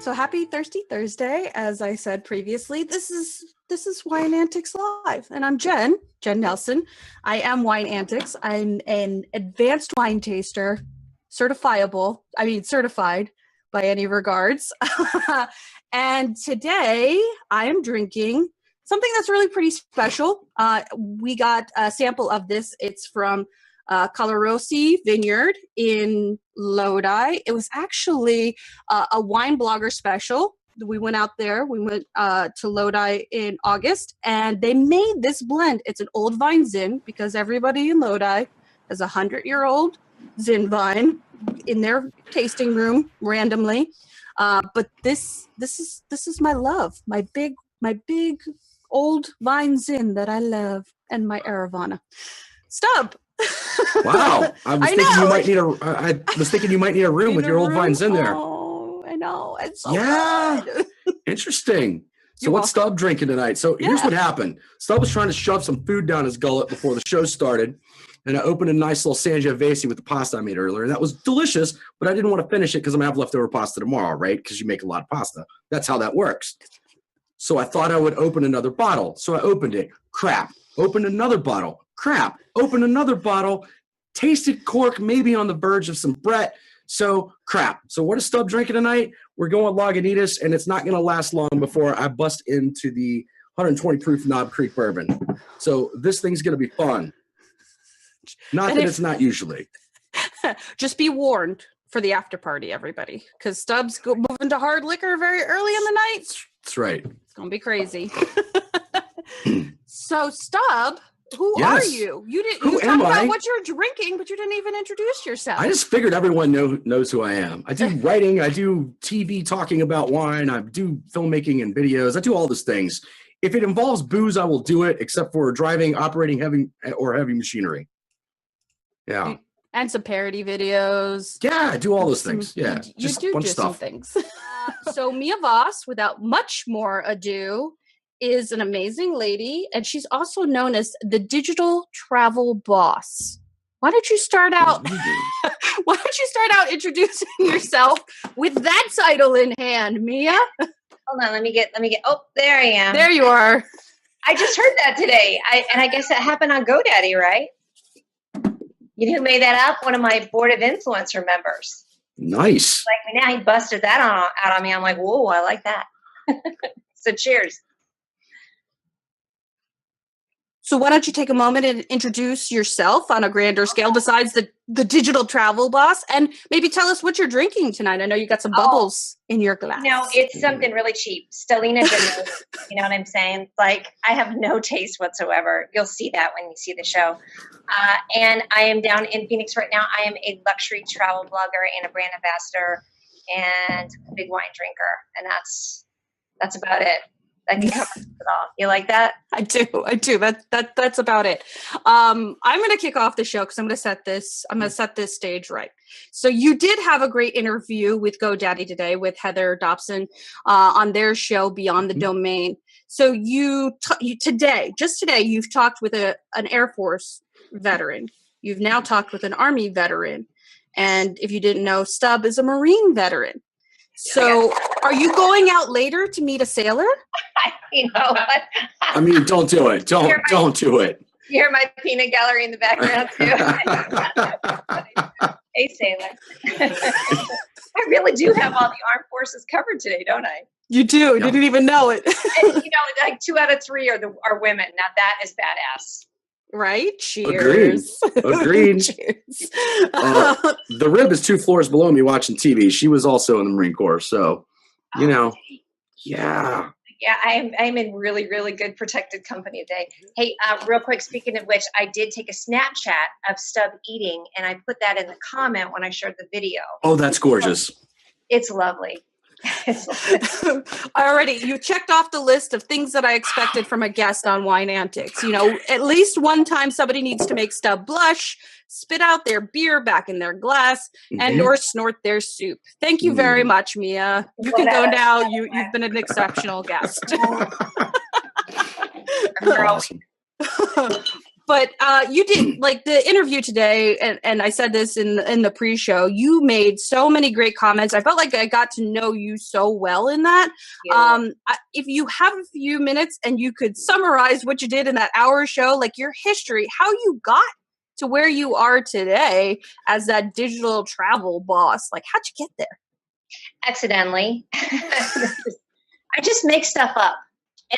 So happy Thirsty Thursday. As I said previously, this is Wine Antics Live, and I'm Jenn Nelson. I am Wine Antics. I'm an advanced wine taster, certified by any regards. And today I am drinking something that's really pretty special. We got a sample of this. It's from Calorosi Vineyard in Lodi. It was actually a wine blogger special. We went out there. We went to Lodi in August, and they made this blend. It's an old vine Zin because everybody in Lodi has a 100-year-old Zin vine in their tasting room randomly. But this is my love, my big old vine Zin that I love, and my Aravana. Stub. Wow, I was thinking you might need a room with your old vines in there. Oh, I know. It's so good. Interesting. So what's Stub drinking tonight? So here's what happened. Stub was trying to shove some food down his gullet before the show started, and I opened a nice little Sangiovese with the pasta I made earlier, and that was delicious, but I didn't want to finish it because I'm going to have leftover pasta tomorrow, right? Because you make a lot of pasta. That's how that works. So I thought I would open another bottle. So I opened it. Crap. Opened another bottle. Crap. Opened another bottle. Tasted cork, maybe on the verge of some Brett. So crap. So what is Stub drinking tonight? We're going Lagunitas, and it's not going to last long before I bust into the 120 proof Knob Creek bourbon. So this thing's going to be fun. Not that it's not usually. Just be warned for the after party, everybody, because Stub's moving to hard liquor very early in the night. That's right. It's going to be crazy. So Stub, who are you? You talked about what you're drinking, but you didn't even introduce yourself. I just figured everyone knows who I am. I do writing, I do TV talking about wine, I do filmmaking and videos, I do all those things. If it involves booze, I will do it, except for driving, operating heavy machinery. Yeah. And some parody videos. Yeah, I do all those things. Yeah, just do some things. So Mia Voss, without much more ado, is an amazing lady, and she's also known as the digital travel boss. Why don't you start out introducing yourself with that title in hand, Mia? Hold on, let me get oh, there I am. There you are. I just heard that today. I guess that happened on GoDaddy, right? You know who made that up? One of my board of influencer members. Nice. Like now he busted that out on me. I'm like, whoa, I like that. So cheers. So why don't you take a moment and introduce yourself on a grander scale besides the digital travel boss, and maybe tell us what you're drinking tonight. I know you got some bubbles in your glass. No, it's something really cheap. Stellina Gin. You know what I'm saying? Like, I have no taste whatsoever. You'll see that when you see the show. And I am down in Phoenix right now. I am a luxury travel blogger and a brand ambassador and a big wine drinker. And that's about it. I can cover it all. You like that? I do. That's about it. I'm going to kick off the show because I'm going to set this stage right. So you did have a great interview with GoDaddy today with Heather Dobson on their show Beyond the Domain. So today you've talked with an Air Force veteran. You've now talked with an Army veteran, and if you didn't know, Stub is a Marine veteran. So are you going out later to meet a sailor? You know what? I mean, don't do it. Don't do it. You hear my peanut gallery in the background too. Hey, sailor. I really do have all the armed forces covered today, don't I? You do. Yeah. Didn't even know it. And, like 2 out of 3 are women. Now that is badass. Right? Cheers. Agreed. Cheers. The rib is 2 floors below me watching TV. She was also in the Marine Corps. So, yeah. Yeah, I'm in really, really good protected company today. Hey, real quick, speaking of which, I did take a Snapchat of Stub eating, and I put that in the comment when I shared the video. Oh, that's gorgeous. It's lovely. Already, you checked off the list of things that I expected from a guest on Wine Antics. At least one time somebody needs to make Stub blush, spit out their beer back in their glass, and or snort their soup. Thank you very much, Mia. You can go now. You've been an exceptional guest. Awesome. But you did like the interview today, and I said this in the pre-show. You made so many great comments. I felt like I got to know you so well in that. Yeah. If you have a few minutes and you could summarize what you did in that hour show, like your history, how you got to where you are today as that digital travel boss, like how'd you get there? Accidentally. I just make stuff up.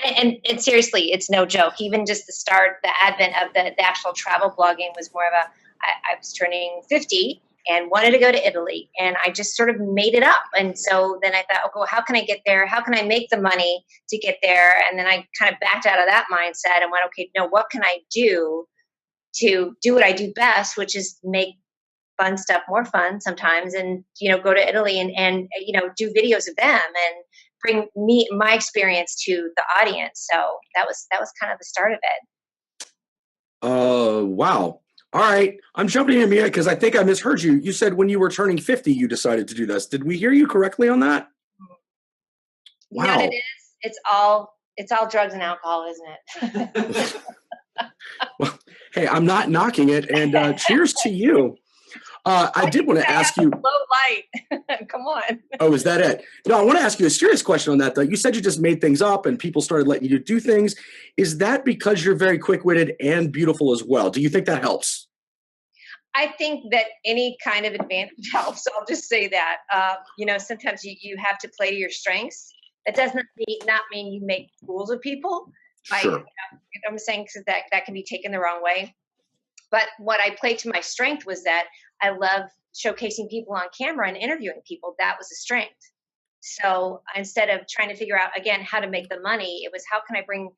And seriously, it's no joke. Even just the advent of the actual travel blogging was more of I was turning 50 and wanted to go to Italy. And I just sort of made it up. And so then I thought, okay, well, how can I get there? How can I make the money to get there? And then I kind of backed out of that mindset and went, okay, no, what can I do to do what I do best, which is make fun stuff more fun sometimes, and go to Italy and do videos of them and bring my experience to the audience. So that was kind of the start of it. Wow. All right. I'm jumping in, Mia, because I think I misheard you. You said when you were turning 50, you decided to do this. Did we hear you correctly on that? Wow. You know what it is? It's all drugs and alcohol, isn't it? Well, hey, I'm not knocking it, and cheers to you. I did want to ask you. Low light. Come on. Oh, is that it? No, I want to ask you a serious question on that, though. You said you just made things up and people started letting you do things. Is that because you're very quick-witted and beautiful as well? Do you think that helps? I think that any kind of advantage helps. I'll just say that. Sometimes you have to play to your strengths. That does not mean you make fools of people. Sure. I'm saying that can be taken the wrong way. But what I played to my strength was that I love showcasing people on camera and interviewing people. That was a strength. So instead of trying to figure out, again, how to make the money, it was how can I bring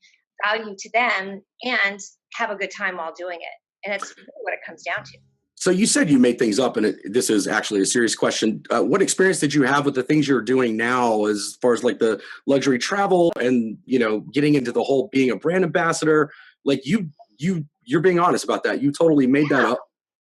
value to them and have a good time while doing it. And that's really what it comes down to. So you said you made things up, and this is actually a serious question. What experience did you have with the things you're doing now as far as like the luxury travel and, getting into the whole being a brand ambassador? Like you're being honest about that. You totally made that up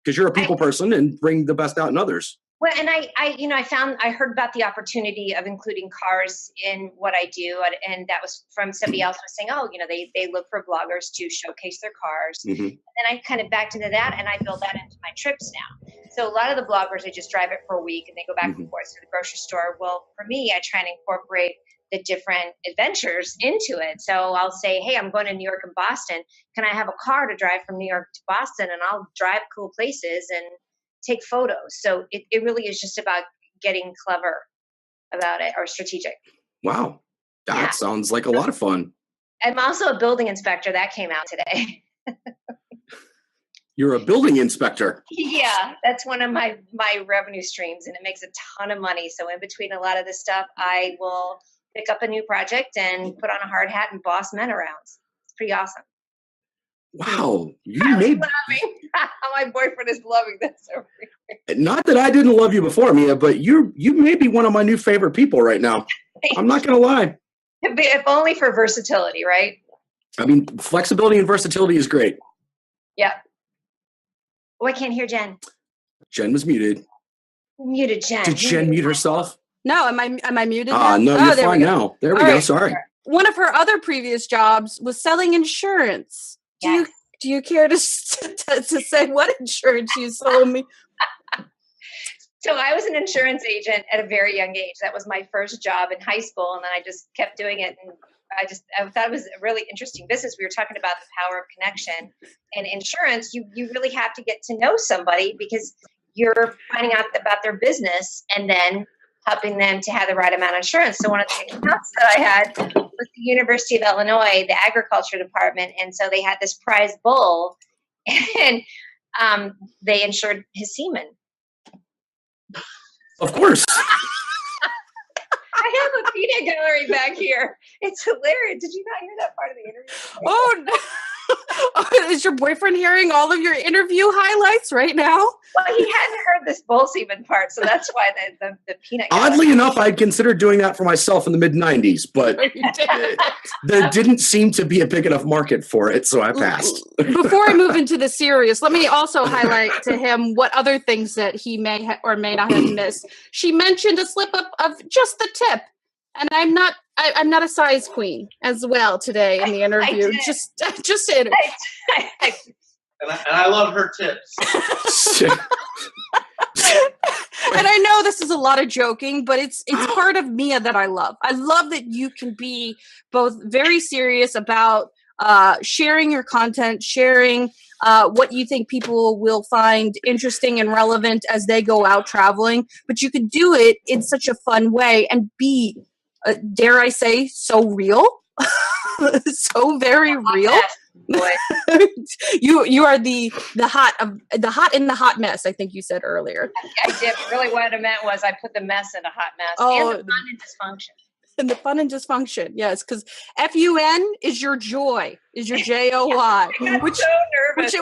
because you're a people person and bring the best out in others. Well, and I heard about the opportunity of including cars in what I do. And that was from somebody else was saying, oh, they look for bloggers to showcase their cars. Mm-hmm. And then I kind of backed into that and I built that into my trips now. So a lot of the bloggers, they just drive it for a week and they go back and forth to the grocery store. Well, for me, I try and incorporate the different adventures into it. So I'll say, hey, I'm going to New York and Boston. Can I have a car to drive from New York to Boston? And I'll drive cool places and take photos. So it really is just about getting clever about it or strategic. Wow. That sounds like a lot of fun. I'm also a building inspector. That came out today. You're a building inspector. Yeah, that's one of my revenue streams, and it makes a ton of money. So in between a lot of this stuff, I will pick up a new project and put on a hard hat and boss men around. It's pretty awesome. Wow, you made. My boyfriend is loving this over here. Not that I didn't love you before, Mia, but you may be one of my new favorite people right now. I'm not gonna lie. If only for versatility, right? I mean, flexibility and versatility is great. Yeah. Oh, I can't hear Jen. Jen was muted. Muted Jen. Did Jen mute herself? No, am I muted? No, you're fine now. There we go. Sorry. One of her other previous jobs was selling insurance. Yes. Do you care to say what insurance you sold me? So I was an insurance agent at a very young age. That was my first job in high school, and then I just kept doing it. And I thought it was a really interesting business. We were talking about the power of connection and insurance. You really have to get to know somebody because you're finding out about their business and then helping them to have the right amount of insurance. So one of the accounts that I had was the University of Illinois, the agriculture department. And so they had this prize bull and they insured his semen. Of course. I have a peanut gallery back here. It's hilarious. Did you not hear that part of the interview? Oh, no. Is your boyfriend hearing all of your interview highlights right now? Well, he hadn't heard this bull semen part, so that's why the peanut gallery. Oddly enough, I'd considered doing that for myself in the mid-'90s, but there didn't seem to be a big enough market for it, so I passed. Before I move into the serious, let me also highlight to him what other things that he may or may not have missed. She mentioned a slip up of just the tip, and I'm not a size queen as well today in the interview. Just And I love her tips. And I know this is a lot of joking, but it's part of Mia that I love. I love that you can be both very serious about sharing your content, sharing what you think people will find interesting and relevant as they go out traveling, but you can do it in such a fun way and be, dare I say, so real, so very real. You are the hot in the hot mess, I think you said earlier. I did. Really what I meant was I put the mess in a hot mess. Oh, and the fun and dysfunction. And the fun and dysfunction, yes, because FUN is your joy, is your JOY, which so nervous.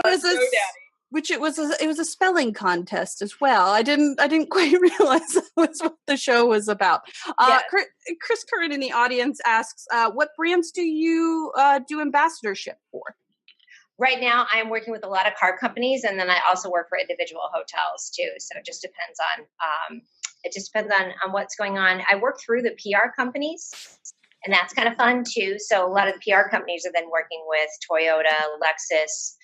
it was a spelling contest as well. I didn't quite realize that was what the show was about. Chris Curran in the audience asks, what brands do you do ambassadorship for? Right now, I'm working with a lot of car companies, and then I also work for individual hotels too. So it just depends on what's going on. I work through the PR companies, and that's kind of fun too. So a lot of the PR companies are then working with Toyota, Lexus.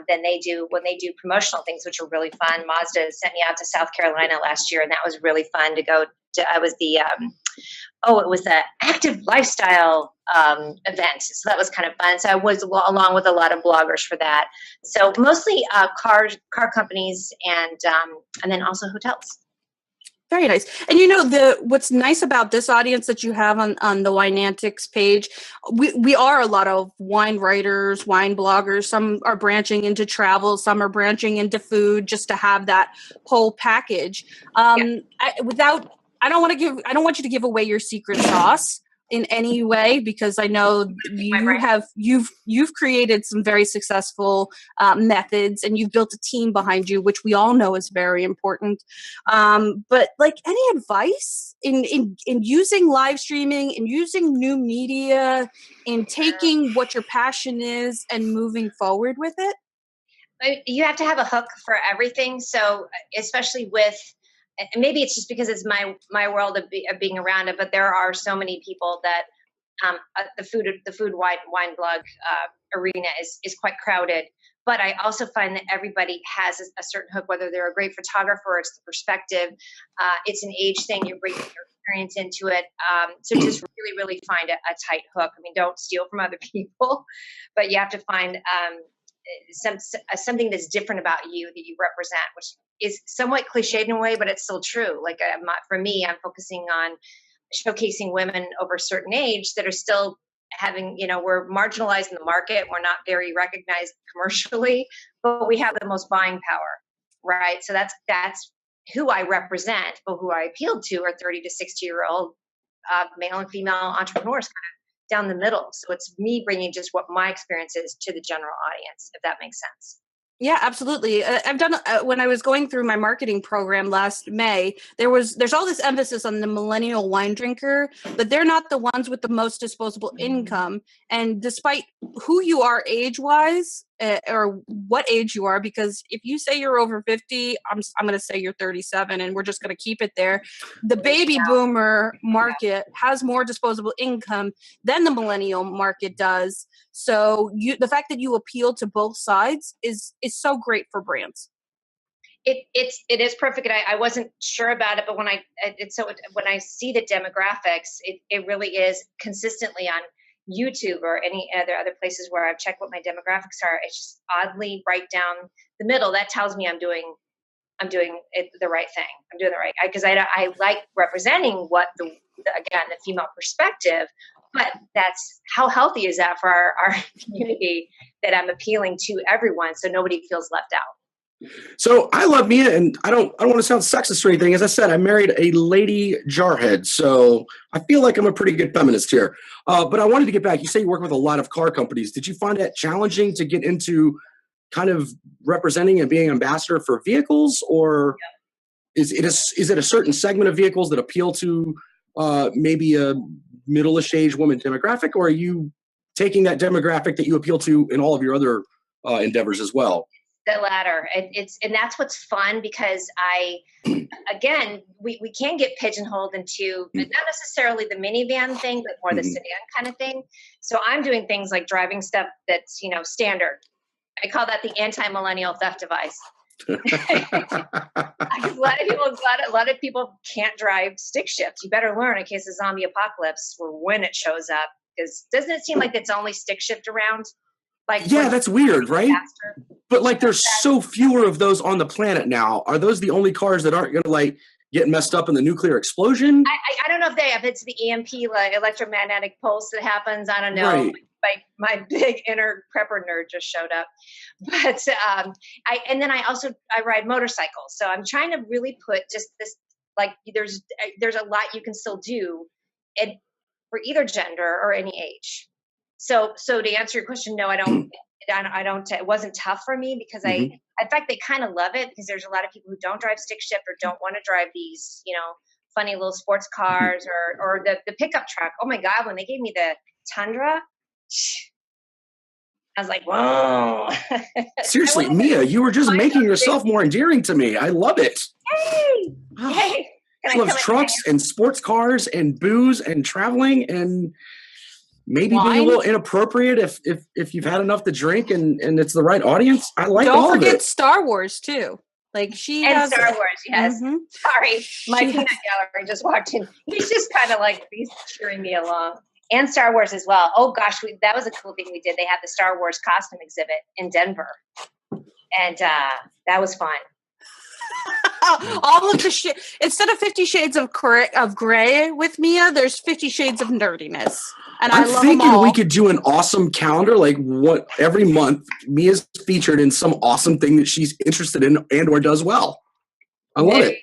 Then when they do promotional things, which are really fun. Mazda sent me out to South Carolina last year, and that was really fun to go to. I was it was the active lifestyle event. So that was kind of fun. So I was along with a lot of bloggers for that. So mostly car companies and then also hotels. Very nice. And you know, what's nice about this audience that you have on the Wine Antics page, we are a lot of wine writers, wine bloggers. Some are branching into travel, some are branching into food, just to have that whole package. I don't want you to give away your secret sauce in any way, because I know you've created some very successful methods, and you've built a team behind you, which we all know is very important. But like, any advice in using live streaming and using new media, in taking what your passion is and moving forward with it? You have to have a hook for everything. So especially with, and maybe it's just because it's my world of being around it, but there are so many people that the food wine blog arena is quite crowded. But I also find that everybody has a certain hook, whether they're a great photographer, it's the perspective, it's an age thing, you're bringing your experience into it. So just really, really find a tight hook. I mean, don't steal from other people, but you have to find something that's different about you that you represent, which is somewhat cliched in a way, but it's still true. Like for me, I'm focusing on showcasing women over a certain age that are still having, we're marginalized in the market. We're not very recognized commercially, but we have the most buying power, right? So that's who I represent, but who I appeal to are 30 to 60-year-old male and female entrepreneurs, kind of down the middle. So it's me bringing just what my experience is to the general audience, if that makes sense. Yeah, absolutely. I've done when I was going through my marketing program last May, there's all this emphasis on the millennial wine drinker, but they're not the ones with the most disposable income. And despite who you are age-wise, or what age you are, because if you say you're over 50, I'm going to say you're 37, and we're just going to keep it there. The baby boomer market has more disposable income than the millennial market does. So the fact that you appeal to both sides is so great for brands. It is perfect. I wasn't sure about it, but when I see the demographics, it really is consistently on YouTube or any other places where I've checked what my demographics are. It's just oddly right down the middle. That tells me I'm doing the right thing. I'm doing the right, because I like representing what the female perspective, but that's how healthy is that for our community, that I'm appealing to everyone so nobody feels left out. So I love Mia, and I don't want to sound sexist or anything. As I said, I married a lady jarhead, so I feel like I'm a pretty good feminist here. But I wanted to get back. You say you work with a lot of car companies. Did you find that challenging to get into kind of representing and being an ambassador for vehicles, or is it a certain segment of vehicles that appeal to maybe a middle-ish age woman demographic, or are you taking that demographic that you appeal to in all of your other endeavors as well? The latter. And that's what's fun, because we can get pigeonholed into not necessarily the minivan thing, but more the sedan kind of thing. So I'm doing things like driving stuff that's, standard. I call that the anti-millennial theft device. a lot of people can't drive stick shift. You better learn in case of zombie apocalypse or when it shows up. Because doesn't it seem like it's only stick shift around? Like, yeah, that's weird, right? Faster? But like, there's so fewer of those on the planet now. Are those the only cars that aren't going to like get messed up in the nuclear explosion? I don't know if it's the EMP, like electromagnetic pulse that happens. I don't know. Right. My big inner prepper nerd just showed up. But I ride motorcycles. So I'm trying to really put just this, like, there's a lot you can still do for either gender or any age. So to answer your question, no, I don't, it wasn't tough for me because in fact, they kind of love it because there's a lot of people who don't drive stick shift or don't want to drive these, funny little sports cars or the pickup truck. Oh my God, when they gave me the Tundra, I was like, whoa. Seriously, Mia, you were just making yourself more endearing to me. I love it. Hey! Yay! She loves trucks and sports cars and booze and traveling and maybe being a little inappropriate if you've had enough to drink and it's the right audience. I like all of it. Don't forget Star Wars too. Like Star Wars, yes. Mm-hmm. Sorry, my peanut gallery just walked in. He's just kind of like he's cheering me along. And Star Wars as well. Oh gosh, that was a cool thing we did. They had the Star Wars costume exhibit in Denver, and that was fun. All of the instead of 50 Shades of Gray with Mia, there's 50 Shades of nerdiness, and I'm I love thinking them all. We could do an awesome calendar, like what every month Mia's featured in some awesome thing that she's interested in and or does well. I love it.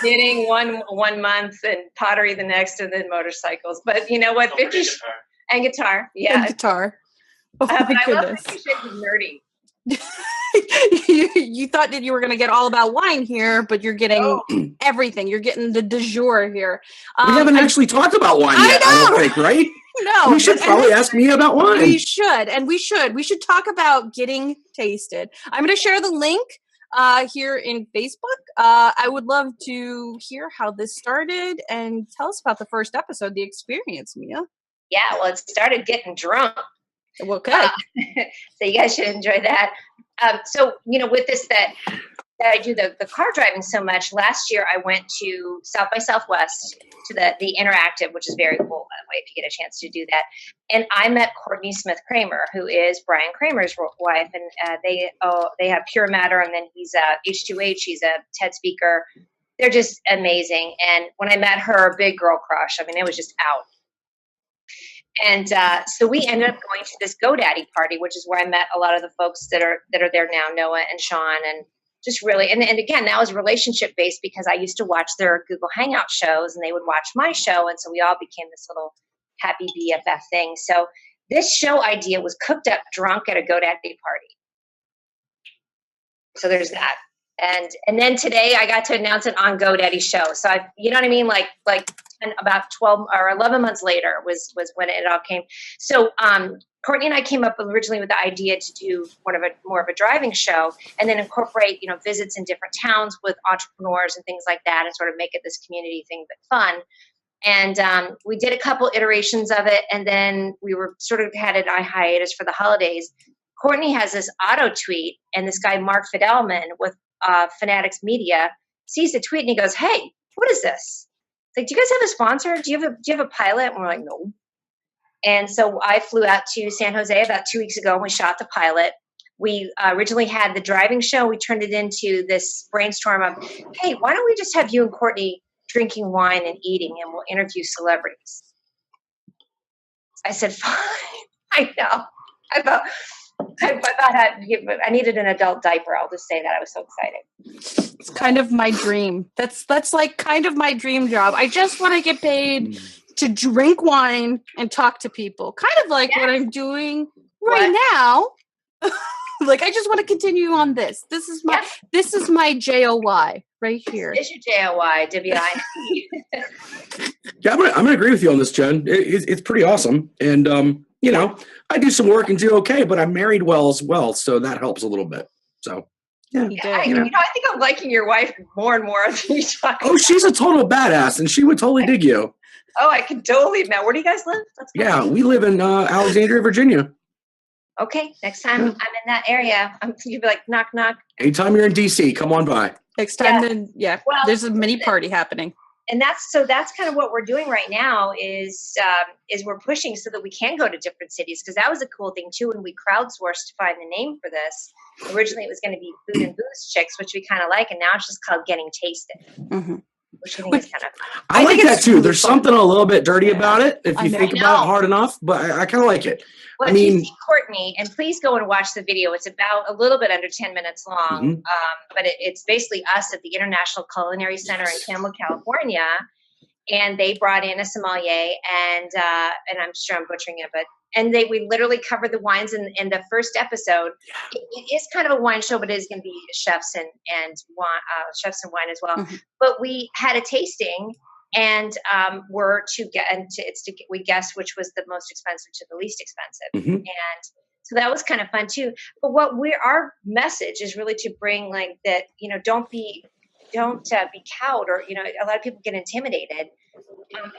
Knitting one month and pottery the next, and then motorcycles. But you know what? And guitar. Yeah. And guitar. Oh my goodness. I love 50 Shades of Nerdy. You thought that you were going to get all about wine here, but you're getting everything. You're getting the du jour here. We haven't actually talked about wine yet, I don't think, right? No. We should probably ask Mia about wine. We should. We should talk about getting tasted. I'm going to share the link here in Facebook. I would love to hear how this started and tell us about the first episode, the experience, Mia. Yeah, well, it started getting drunk. Okay. So you guys should enjoy that. So, with this, that I do the car driving so much, last year I went to South by Southwest to the Interactive, which is very cool, by the way, if you get a chance to do that. And I met Courtney Smith Kramer, who is Brian Kramer's wife. And they have Pure Matter, and then he's H2H. He's a TED speaker. They're just amazing. And when I met her, big girl crush. I mean, it was just out. And so we ended up going to this GoDaddy party, which is where I met a lot of the folks that are there now, Noah and Sean, and just really, and again, that was relationship based because I used to watch their Google Hangout shows and they would watch my show. And so we all became this little happy BFF thing. So this show idea was cooked up drunk at a GoDaddy party. So there's that. And then today I got to announce it on GoDaddy's show. So you know what I mean? Like about 12 or 11 months later was when it all came. So Courtney and I came up originally with the idea to do more of a driving show and then incorporate, visits in different towns with entrepreneurs and things like that and sort of make it this community thing, but fun. And we did a couple iterations of it. And then we were sort of had an hiatus for the holidays. Courtney has this auto tweet and this guy, Mark Fidelman with Fanatics Media sees the tweet and he goes, "Hey, what is this? It's like, do you guys have a sponsor? Do you have a pilot?" And we're like, "No." And so I flew out to San Jose about 2 weeks ago and we shot the pilot. We originally had the driving show. We turned it into this brainstorm of, "Hey, why don't we just have you and Courtney drinking wine and eating and we'll interview celebrities?" I said, "Fine." I know. I thought I needed an adult diaper. I'll just say that. I was so excited. It's kind of my dream. That's like kind of my dream job. I just want to get paid to drink wine and talk to people. Kind of like what I'm doing now. Like I just want to continue on this. This is my JOY right here. This is your JOY, WI. Yeah, I'm gonna agree with you on this, Jen. It's pretty awesome. And I do some work and do okay, but I'm married well as well, so that helps a little bit. So I think I'm liking your wife more and more as you talk. Oh, she's a total badass, and she would totally dig you. Oh, I can totally. Now, where do you guys live? Yeah, we live in Alexandria, Virginia. Okay, next time I'm in that area, you'd be like, knock, knock. Anytime you're in DC, come on by. Next time, then, Well, there's a mini party happening. And that's kind of what we're doing right now is we're pushing so that we can go to different cities, because that was a cool thing too when we crowdsourced to find the name for this. Originally, it was going to be Food and Booze Chicks, which we kind of like, and now it's just called Getting Tasted, which I think is kind of fun. I like that too. Really There's something a little bit dirty about it if you think about it hard enough, but I kind of like it. Well, if you see Courtney, and please go and watch the video. It's about a little bit under 10 minutes long, but it's basically us at the International Culinary Center in Campbell, California, and they brought in a sommelier, and I'm sure I'm butchering it, but we literally covered the wines in the first episode. It is kind of a wine show, but it is going to be chefs and wine as well. But we had a tasting. And we guessed which was the most expensive to the least expensive, and so that was kind of fun too. But our message is really to bring like that, don't be cowed, or a lot of people get intimidated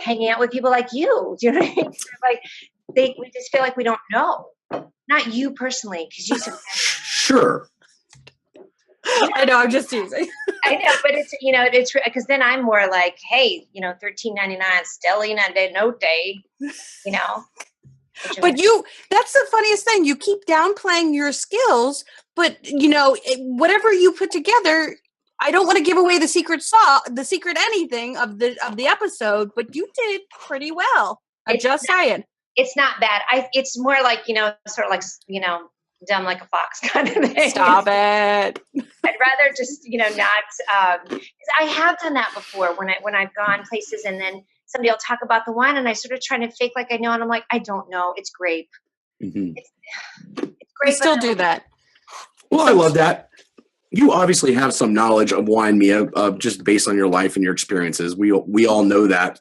hanging out with people like you. Do you know what I mean? Like we just feel like we don't know, not you personally, because you said sure. I know, I'm just teasing. I know, but it's because then I'm more like, hey, $13.99 Stellina de Note, But that's the funniest thing. You keep downplaying your skills, but whatever you put together, I don't want to give away the secret anything of the episode, but you did pretty well. I'm just saying. It's not bad. It's more like, sort of like, dumb like a fox kind of thing. Stop it. I'd rather just, not, I have done that before when I've gone places and then somebody will talk about the wine and I sort of trying to fake like I know. And I'm like, I don't know. It's grape. It's grape. We still do that. Well, I love that. You obviously have some knowledge of wine, Mia, just based on your life and your experiences. We all know that.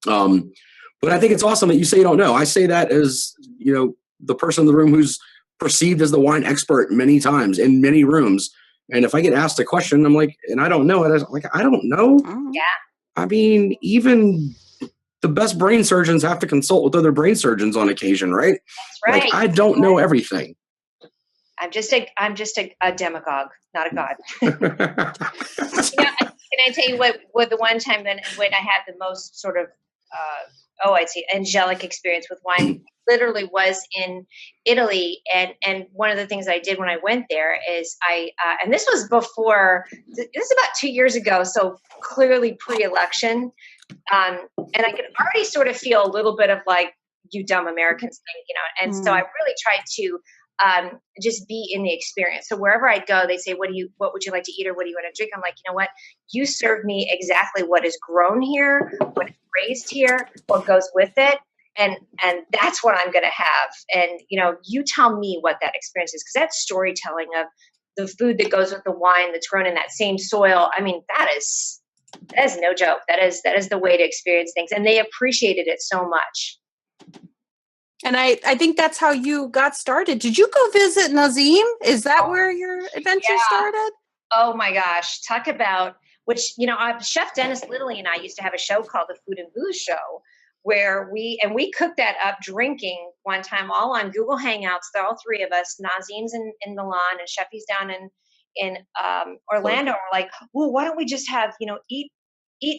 But I think it's awesome that you say you don't know. I say that as, the person in the room who's perceived as the wine expert many times in many rooms. And if I get asked a question, I'm like, and I don't know it, I'm like, I don't know. Yeah. I mean, even the best brain surgeons have to consult with other brain surgeons on occasion, right? That's right. Like, I don't know everything. I'm just a demagogue, not a god. Can I tell you what the one time when I had the most sort of I'd say angelic experience with wine literally was in Italy. And one of the things I did when I went there is and this was about 2 years ago. So clearly pre-election. And I could already sort of feel a little bit of like, you dumb Americans think, and so I really tried to just be in the experience. So wherever I go, they say, what would you like to eat or what do you want to drink? I'm like, you know what? You serve me exactly what is grown here, what is raised here, what goes with it. And that's what I'm going to have. And, you tell me what that experience is, because that's storytelling of the food that goes with the wine that's grown in that same soil. I mean, that is no joke. That is the way to experience things. And they appreciated it so much. And I think that's how you got started. Did you go visit Nazim? Is that where your adventure started? Oh my gosh. Talk about, which, Chef Dennis Littley and I used to have a show called the Food and Booze Show, where we cooked that up drinking one time, all on Google Hangouts, all three of us. Nazim's in Milan and Sheffy's down in Orlando. We're like, well, why don't we just have, eat,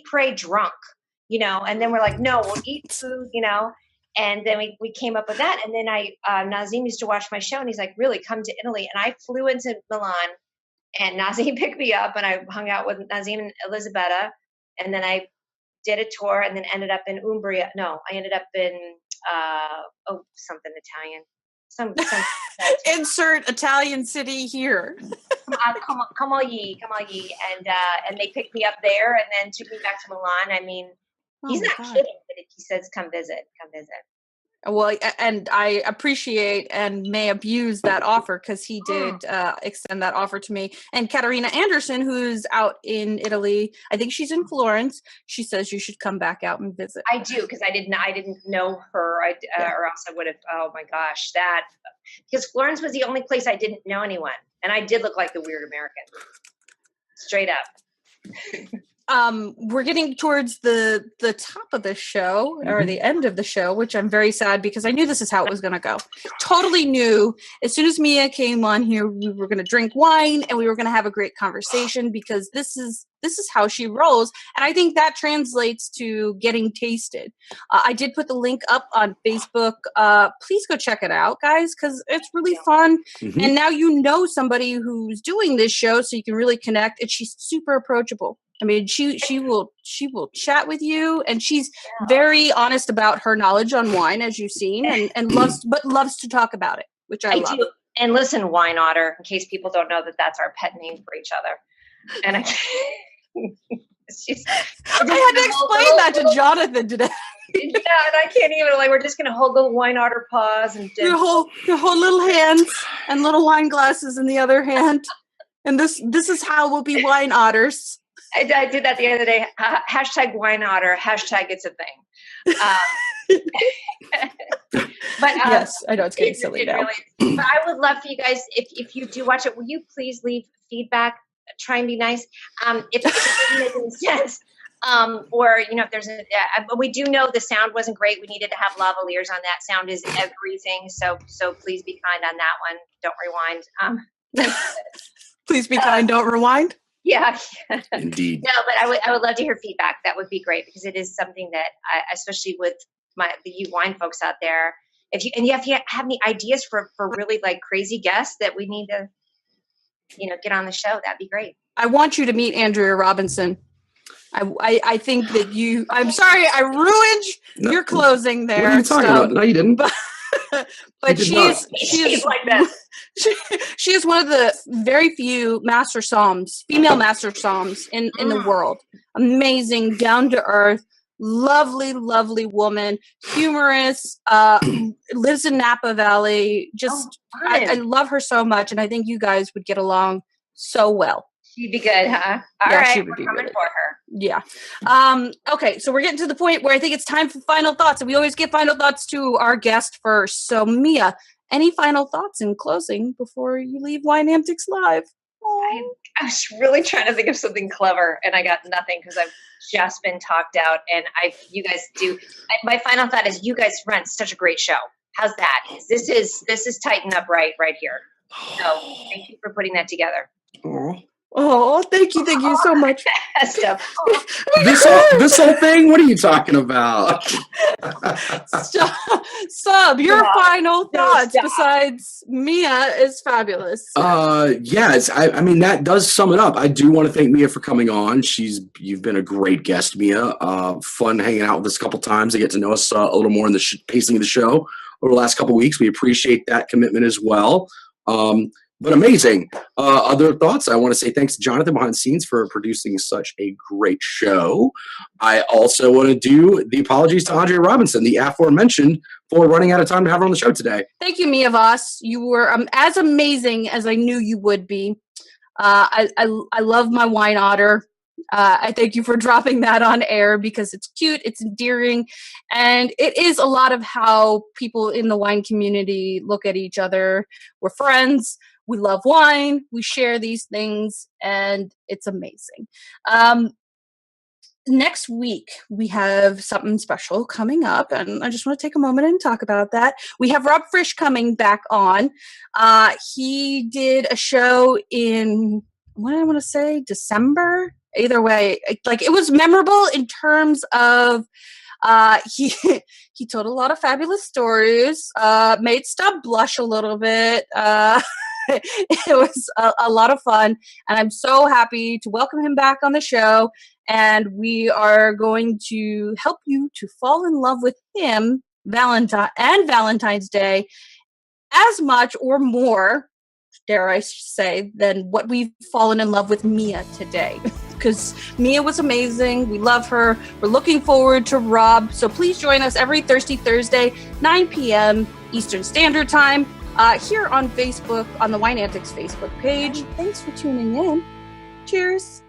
pray, drunk, and then we're like, no, we'll eat food, And then we came up with that. And then Nazim used to watch my show and he's like, really, come to Italy. And I flew into Milan and Nazim picked me up and I hung out with Nazim and Elisabetta. And then I did a tour and then ended up in Umbria. No, I ended up in, something Italian. Some Insert Italian city here. Come on ye. And they picked me up there and then took me back to Milan. I mean, he's not kidding, but if he says, come visit. Well, and I appreciate and may abuse that offer because he did extend that offer to me. And Katerina Anderson, who's out in Italy, I think she's in Florence. She says you should come back out and visit. I do, because I didn't know her, or else I would have. Oh my gosh, because Florence was the only place I didn't know anyone, and I did look like the weird American, straight up. we're getting towards the top of the show or the end of the show, which I'm very sad because I knew this is how it was going to go. Totally knew. As soon as Mia came on here, we were going to drink wine and we were going to have a great conversation because this is how she rolls. And I think that translates to getting tasted. I did put the link up on Facebook. Please go check it out, guys, because it's really fun. Mm-hmm. And now you know somebody who's doing this show, so you can really connect. And she's super approachable. I mean, she will chat with you, and she's very honest about her knowledge on wine, as you've seen, and loves to talk about it, which I love. Do. And listen, Wine Otter, in case people don't know that's our pet name for each other. And I had to explain that to Jonathan today. Yeah, and I can't even, we're just going to hold little Wine Otter paws and your whole little hands and little wine glasses in the other hand. And this is how we'll be Wine Otters. I did that the other day. Hashtag Wine Otter. Hashtag it's a thing. But yes, I know it's getting silly now. Really, but I would love for you guys, if you do watch it, will you please leave feedback? Try and be nice. If it doesn't make any sense, or if there's we do know the sound wasn't great. We needed to have lavaliers on that. Sound is everything. So please be kind on that one. Don't rewind. Please be kind. Don't rewind. Yeah. Indeed. No, but I would love to hear feedback. That would be great because it is something that especially with you wine folks out there, if you have any ideas for really crazy guests that we need to, get on the show, that'd be great. I want you to meet Andrea Robinson. I think that I'm sorry, I ruined your closing there. What are you talking about? No, you didn't. But she's like that. She is one of the very few female master somms in the world. Amazing, down to earth, lovely, lovely woman, humorous, lives in Napa Valley. Just, I love her so much, and I think you guys would get along so well. She'd be good, huh? All right, she would be coming for her. Yeah. Okay, so we're getting to the point where I think it's time for final thoughts, and we always give final thoughts to our guest first. So, Mia, any final thoughts in closing before you leave Wine Antics Live? I was really trying to think of something clever, and I got nothing because I've just been talked out. And you guys do. My final thought is, you guys run such a great show. How's that? This is tighten up right here. So thank you for putting that together. Oh, thank you so much. This whole thing? What are you talking about? Sub, your final thoughts besides Mia is fabulous. Yes, I mean, that does sum it up. I do want to thank Mia for coming on. You've been a great guest, Mia. Fun hanging out with us a couple times to get to know us a little more in the pacing of the show over the last couple weeks. We appreciate that commitment as well. But amazing. Other thoughts? I want to say thanks to Jonathan behind the scenes for producing such a great show. I also want to do the apologies to Andrea Robinson, the aforementioned, for running out of time to have her on the show today. Thank you, Mia Voss. You were as amazing as I knew you would be. I love my Wine Otter. I thank you for dropping that on air because it's cute, it's endearing, and it is a lot of how people in the wine community look at each other. We're friends. We love wine. We share these things, and it's amazing. Next week, we have something special coming up, and I just want to take a moment and talk about that. We have Rob Frisch coming back on. He did a show in, what do I want to say, December? Either way, it was memorable in terms of he told a lot of fabulous stories, made Stub blush a little bit. It was a lot of fun, and I'm so happy to welcome him back on the show. And we are going to help you to fall in love with him Valentine's Day as much or more, dare I say, than what we've fallen in love with Mia today. Because Mia was amazing. We love her. We're looking forward to Rob. So please join us every Thursday, 9 p.m. Eastern Standard Time, here on Facebook, on the Wine Antics Facebook page. Thanks for tuning in. Cheers.